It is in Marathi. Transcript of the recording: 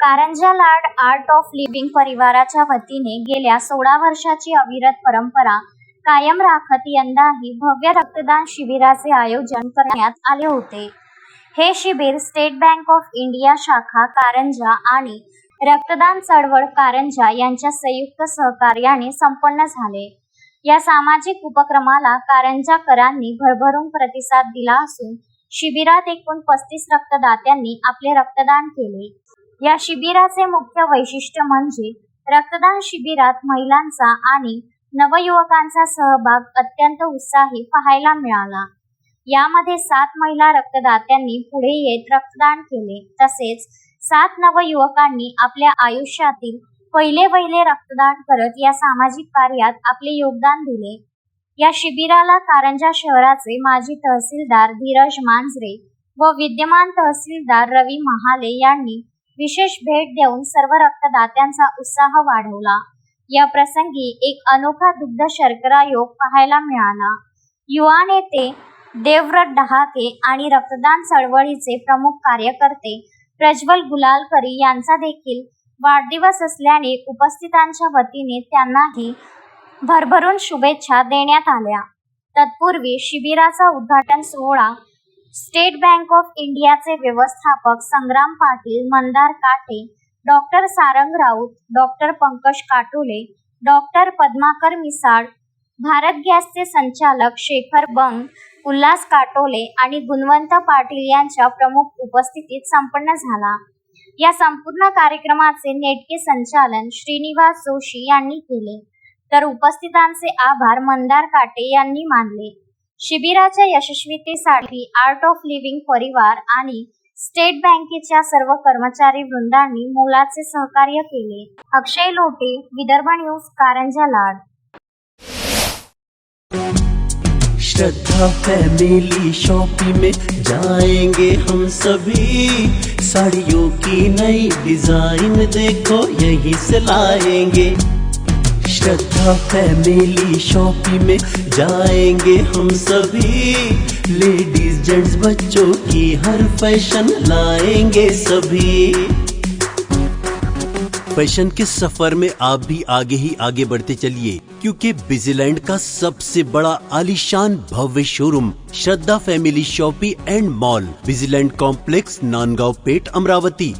Karanja Lad art of living परिवाराच्या वतीने गेल्या 16 वर्षाची अविरत परंपरा कायम राखत यंदाही भव्य रक्तदान शिबिराचे आयोजन करण्यात आले होते। हे शिबिर स्टेट बँक ऑफ इंडिया शाखा कारंजा आणि रक्तदान चळवळ कारंजा यांच्या संयुक्त सहकार्याने संपन्न झाले। या सामाजिक उपक्रमाला कारंजाकरांनी भरभरून प्रतिसाद दिला असून शिबिरात एकूण 35 रक्तदात्यांनी आपले रक्तदान केले। या शिबिराचे मुख्य वैशिष्ट्य म्हणजे रक्तदान शिबिरात महिलांचा आणि नवयुवकांचा सहभाग अत्यंत उत्साही पाहायला मिळाला। यामध्ये 7 महिला रक्तदात्यांनी पुढे येत रक्तदान केले, तसेच 7 नवयुवकांनी आपल्या आयुष्यातील पहिले रक्तदान करत या सामाजिक कार्यात आपले योगदान दिले। या शिबिराला कारंजा शहराचे माजी तहसीलदार धीरज मांजरे व विद्यमान तहसीलदार रवी महाले यांनी विशेष भेट देऊन सर्व रक्तदात्यांचा उत्साह वाढवला। या प्रसंगी एक अनोखा दुग्ध शर्करा योग पाहायला मिळाला। युवा नेते देवव्रत डहाके आणि रक्तदान चळवळीचे प्रमुख कार्यकर्ते प्रज्वल गुलालकरी यांचा देखील वाढदिवस असल्याने उपस्थितांच्या वतीने त्यांनाही भरभरून शुभेच्छा देण्यात आल्या। तत्पूर्वी शिबिराचा उद्घाटन सोहळा स्टेट बँक ऑफ इंडियाचे व्यवस्थापक संग्राम Patil, Mandar Kate, doctor Sarang Raut, doctor Pankaj Katole, doctor Padmakar Misal, Bharat गॅसचे संचालक शेखर बंग, उल्हास काटोले आणि गुणवंत पाटील यांच्या प्रमुख उपस्थितीत संपन्न झाला। या संपूर्ण कार्यक्रमाचे नेटके संचालन श्रीनिवास जोशी यांनी केले, तर उपस्थितांचे आभार मंदार काटे यांनी मानले। शिबिराच्या यशस्वीतेसाठी आर्ट ऑफ लिव्हिंग परिवार आणि स्टेट बँकेच्या सर्व कर्मचारी वृंदांनी मोलाचे सहकार्य केले। अक्षय लोटे, विदर्भ न्यूज, कारंजा लाड। श्रद्धा फैमिली शॉपिंग में जाएंगे हम सभी, साड़ियों की नई डिजाइन देखो यहीं से लाएंगे। श्रद्धा फैमिली शॉपिंग में जाएंगे हम सभी, लेडीज जेंट्स बच्चों की हर फैशन लाएंगे सभी। फैशन के सफर में आप भी आगे ही आगे बढ़ते चलिए, क्योंकि बिजीलैंड का सबसे बड़ा आलीशान भव्य showroom Shraddha family shopping and mall, Busyland complex, Nandgaon Peth, Amravati.